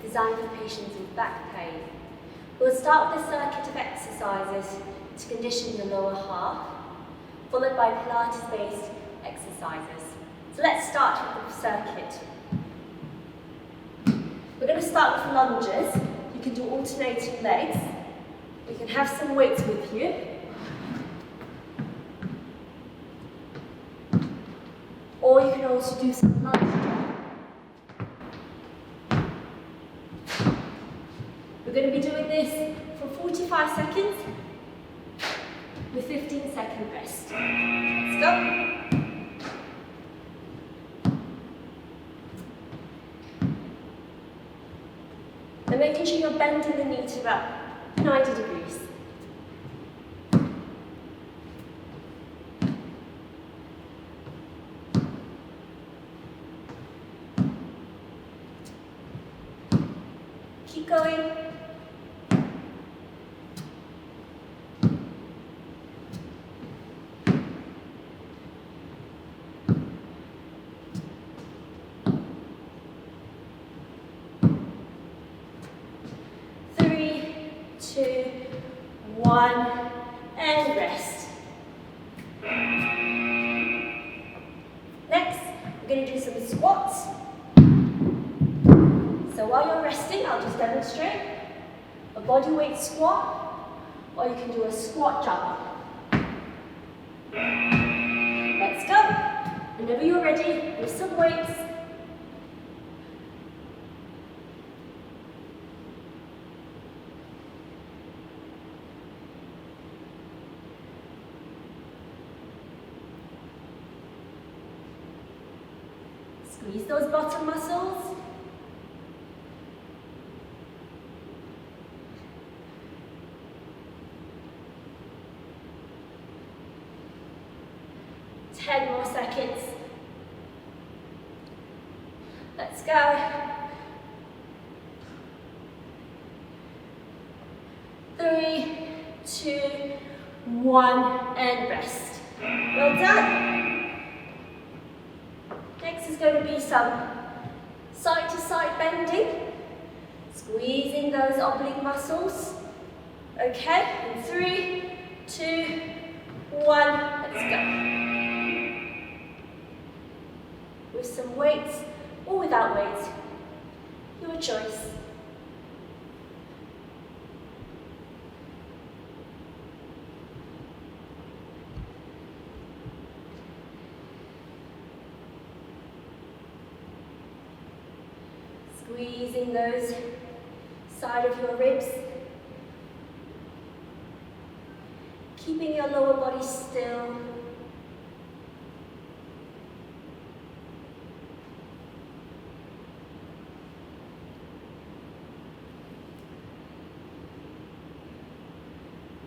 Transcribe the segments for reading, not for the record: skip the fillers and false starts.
designed for patients with back pain. We'll start with a circuit of exercises to condition the lower half, followed by Pilates-based exercises. So let's start with the circuit. We're going to start with lunges. You can do alternating legs. You can have some weights with you. Or you can also do some lunge jump. We're going to be doing this for 45 seconds with 15-second rest. Let's go. And making sure you're bending the knee to about 90 degrees. Keep going. Three, two, one, and rest. Next, we're going to do some squats. So while you're resting, I'll just demonstrate a bodyweight squat, or you can do a squat jump. Let's go. Whenever you're ready, with some weights. Squeeze those bottom muscles. Ten more seconds. Let's go. 3, 2, 1, and rest. Well done. Next is going to be some side-to-side bending, squeezing those oblique muscles. Okay, in 3, 2, 1, let's go. With some weights or without weights, your choice. Squeezing those side of your ribs. Keeping your lower body still.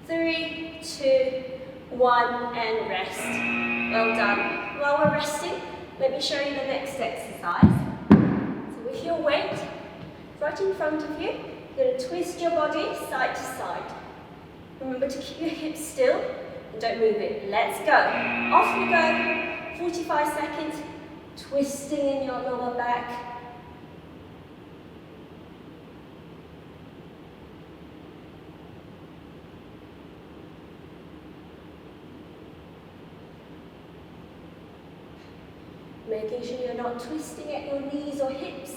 Three, two, one, and rest. Well done. While we're resting, let me show you the next exercise. So with your weight right in front of you, you're going to twist your body side to side. Remember to keep your hips still and don't move it. Let's go. Off we go. 45 seconds. Twisting in your lower back. Making sure you're not twisting at your knees or hips.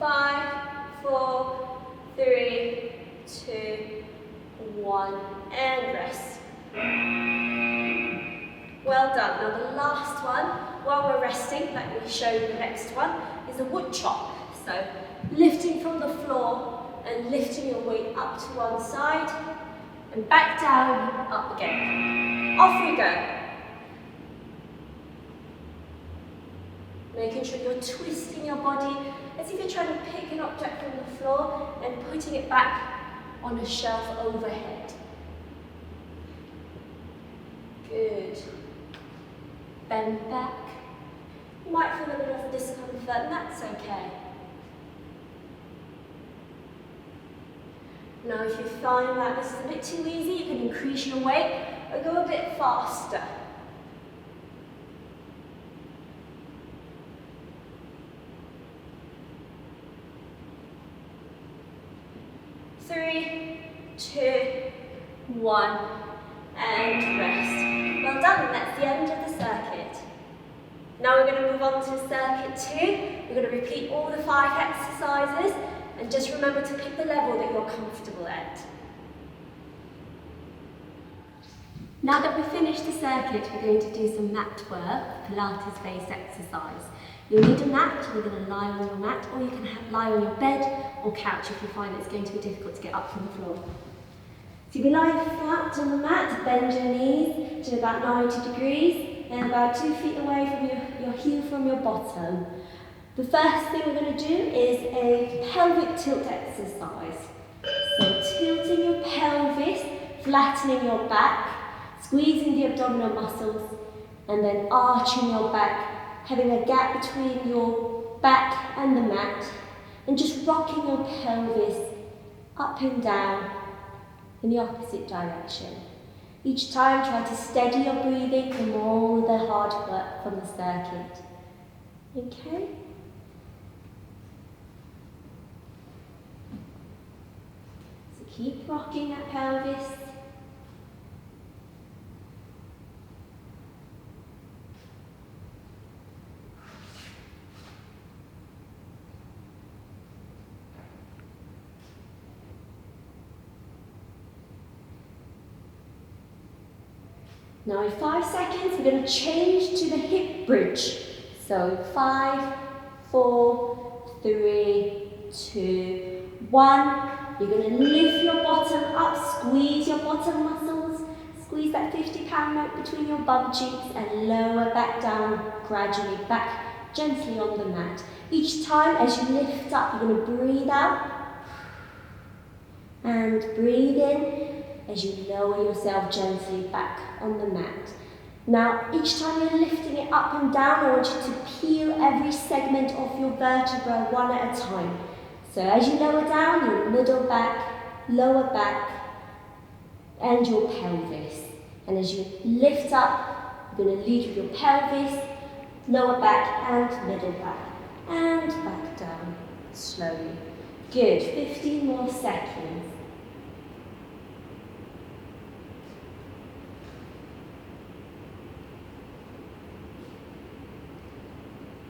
Five, four, three, two, one, and rest. Well done. Now the last one, while we're resting, let me show you the next one, is a wood chop. So lifting from the floor and lifting your weight up to one side and back down, up again. Off we go. Making sure you're twisting your body as if you're trying to pick an object from the floor and putting it back on a shelf overhead. Good. Bend back. You might feel a bit of discomfort, and that's okay. Now if you find that this is a bit too easy, you can increase your weight or go a bit faster. Three, two, one, and rest. Well done, that's the end of the circuit. Now we're going to move on to circuit 2. We're going to repeat all the 5 exercises and just remember to pick the level that you're comfortable at. Now that we've finished the circuit, we're going to do some mat work, Pilates-based exercise. You'll need a mat, you're going to lie on your mat, or you can lie on your bed or couch if you find it's going to be difficult to get up from the floor. So you'll be lying flat on the mat, bend your knees to about 90 degrees, and about 2 feet away from your heel from your bottom. The first thing we're going to do is a pelvic tilt exercise. So tilting your pelvis, flattening your back, squeezing the abdominal muscles, and then arching your back, having a gap between your back and the mat, and just rocking your pelvis up and down in the opposite direction. Each time try to steady your breathing from all the hard work from the circuit. Okay? So keep rocking that pelvis. Now in 5 seconds, we're going to change to the hip bridge. So 5, 4, 3, 2, 1. You're going to lift your bottom up, squeeze your bottom muscles, squeeze that 50-pound note between your bum cheeks and lower back down, gradually back gently on the mat. Each time as you lift up, you're going to breathe out and breathe in as you lower yourself gently back on the mat. Now, each time you're lifting it up and down, I want you to peel every segment of your vertebra one at a time. So as you lower down, your middle back, lower back, and your pelvis. And as you lift up, you're going to lead with your pelvis, lower back, and middle back. And back down, slowly. Good, 15 more seconds.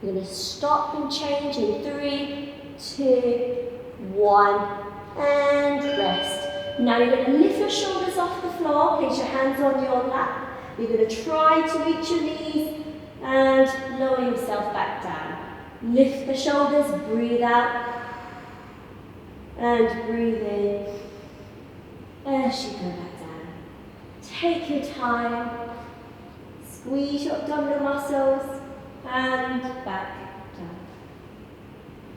You're going to stop and change in 3, 2, 1, and rest. Now you're going to lift your shoulders off the floor, place your hands on your lap. You're going to try to reach your knees and lower yourself back down. Lift the shoulders, breathe out, and breathe in as you go back down. Take your time, squeeze your abdominal muscles, and back down.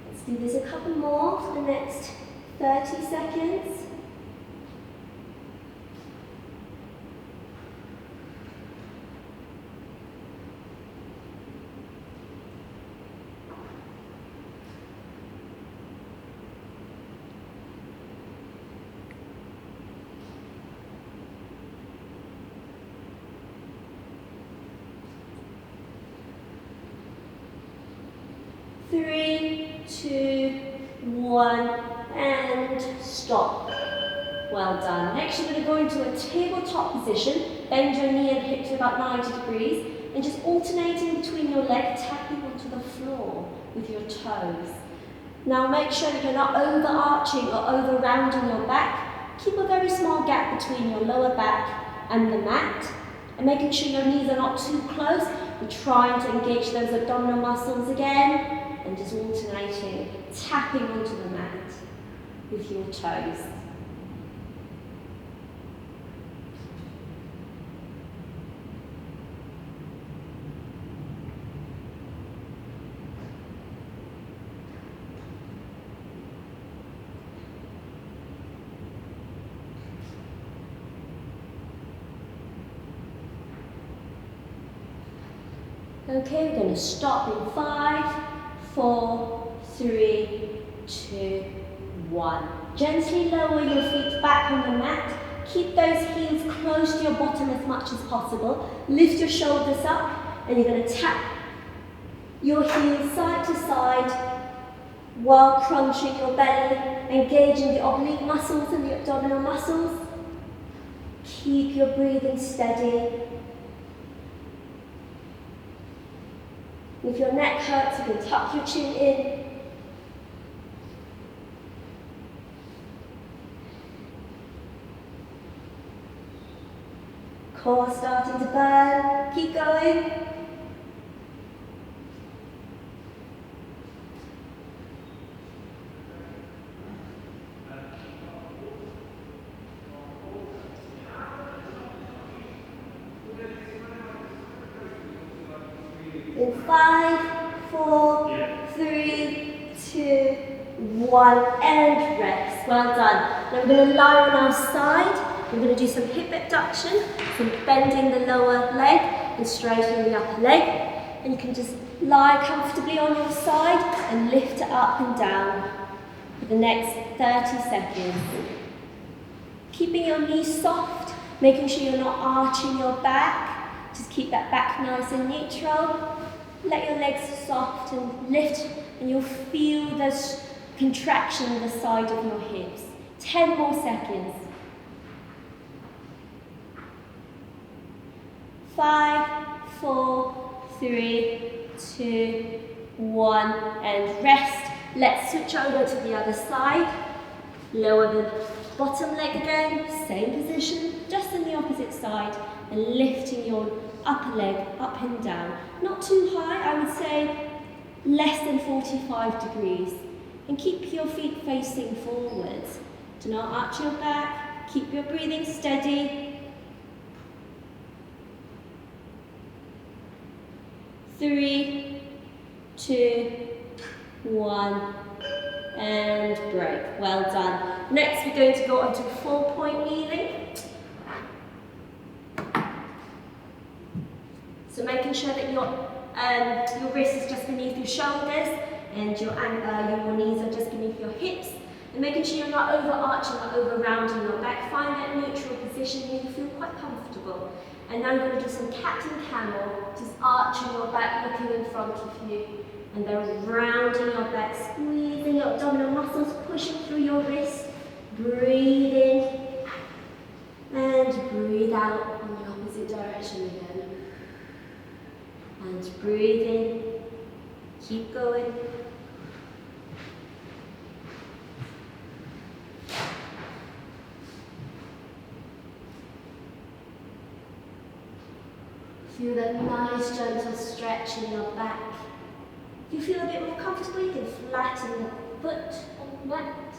Let's do this a couple more for the next 30 seconds. Three, 2, 1, and stop. Well done. Next you're going to go into a tabletop position. Bend your knee and hip to about 90 degrees and just alternating between your legs, tapping onto the floor with your toes. Now make sure that you're not overarching or over-rounding your back. Keep a very small gap between your lower back and the mat, and making sure your knees are not too close. We're trying to engage those abdominal muscles again. And just alternating, tapping onto the mat with your toes. Okay, we're going to stop in 5, 4, 3, 2, 1. Gently lower your feet back on the mat. Keep those heels close to your bottom as much as possible. Lift your shoulders up and you're going to tap your heels side to side while crunching your belly, engaging the oblique muscles and the abdominal muscles. Keep your breathing steady. If your neck hurts, you can tuck your chin in. Core starting to burn. Keep going. In 5, 4, 3, 2, 1, and rest. Well done. Now we're going to lie on our side. We're going to do some hip abduction, some bending the lower leg and straightening the upper leg. And you can just lie comfortably on your side and lift it up and down for the next 30 seconds. Keeping your knees soft, making sure you're not arching your back. Just keep that back nice and neutral. Let your legs soft and lift, and you'll feel this contraction in the side of your hips. 10 more seconds. 5, 4, 3, 2, 1, and rest. Let's switch over to the other side. Lower the bottom leg again, same position, just on the opposite side, and lifting your upper leg up and down. Not too high, I would say less than 45 degrees. And keep your feet facing forwards. Do not arch your back, keep your breathing steady. 3, 2, 1, and break. Well done. Next we're going to go onto 4-point kneeling. So making sure that your wrist is just beneath your shoulders and your knees are just beneath your hips. And making sure you're not overarching or over-rounding your back. Find that neutral position where you feel quite comfortable. And now you're going to do some Captain Camel, just arching your back, looking in front of you. And then rounding your back, squeezing your abdominal muscles, pushing through your wrist. Breathe in. And breathe out on the opposite direction again. And breathe in. Keep going. Feel that nice gentle stretch in your back. If you feel a bit more comfortable, you can flatten the foot on the mat.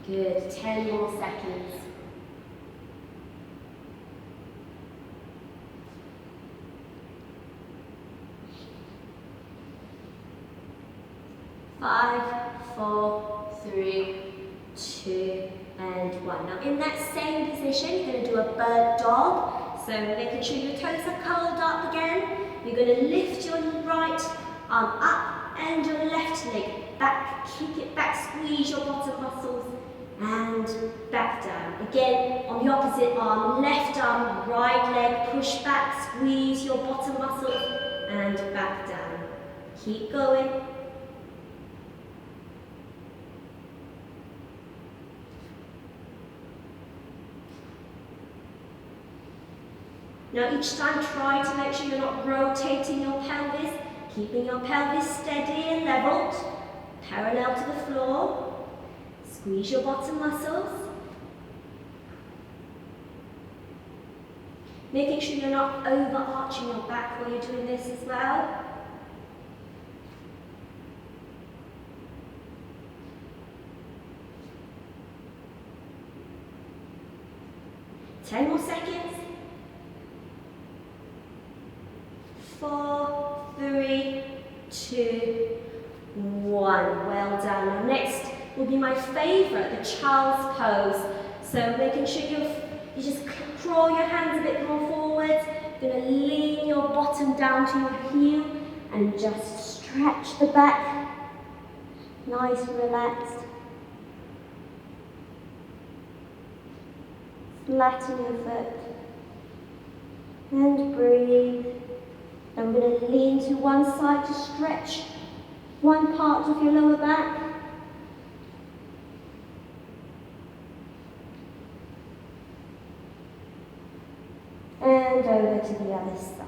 Good, 10 more seconds. 5, 4, 3, 2, and 1. Now in that same position, you're going to do a bird dog. So making sure your toes are curled up again. You're going to lift your right arm up and your left leg back. Kick it back, squeeze your bottom muscles and back down. Again, on the opposite arm, left arm, right leg, push back, squeeze your bottom muscles and back down. Keep going. Now each time try to make sure you're not rotating your pelvis, keeping your pelvis steady and leveled, parallel to the floor. Squeeze your bottom muscles. Making sure you're not overarching your back while you're doing this as well. Ten more seconds. 4, 3, 2, 1. Well done. Now next will be my favourite, the child's pose. So making sure you just crawl your hands a bit more forwards. You're going to lean your bottom down to your heel and just stretch the back. Nice and relaxed. Flatten your foot. And breathe. And we're going to lean to one side to stretch one part of your lower back. And over to the other side.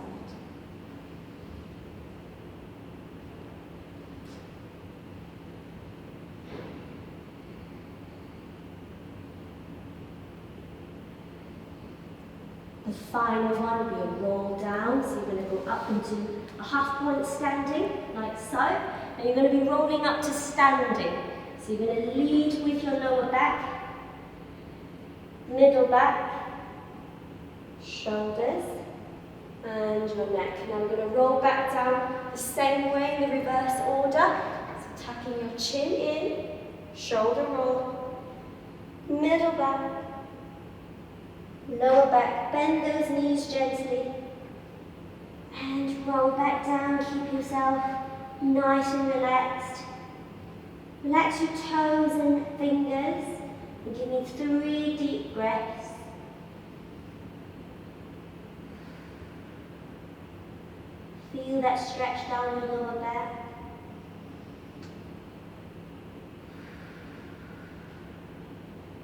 The final one will be a roll down, so you're going to go up into a half point standing, like so, and you're going to be rolling up to standing. So you're going to lead with your lower back, middle back, shoulders, and your neck. Now we're going to roll back down the same way in the reverse order. So tucking your chin in, shoulder roll, middle back, lower back, bend those knees gently, and roll back down. Keep yourself nice and relaxed. Relax your toes and fingers, and give me 3 deep breaths. Feel that stretch down your lower back.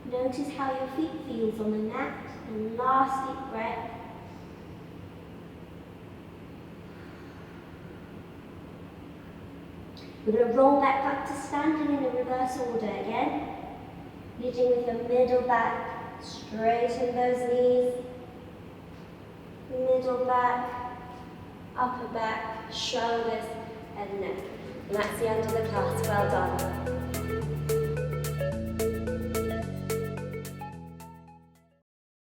Notice how your feet feels on the mat. And last deep breath. We're going to roll back up to standing in the reverse order again. Leading with your middle back. Straighten those knees. Middle back, upper back, shoulders and neck. And that's the end of the class. Well done.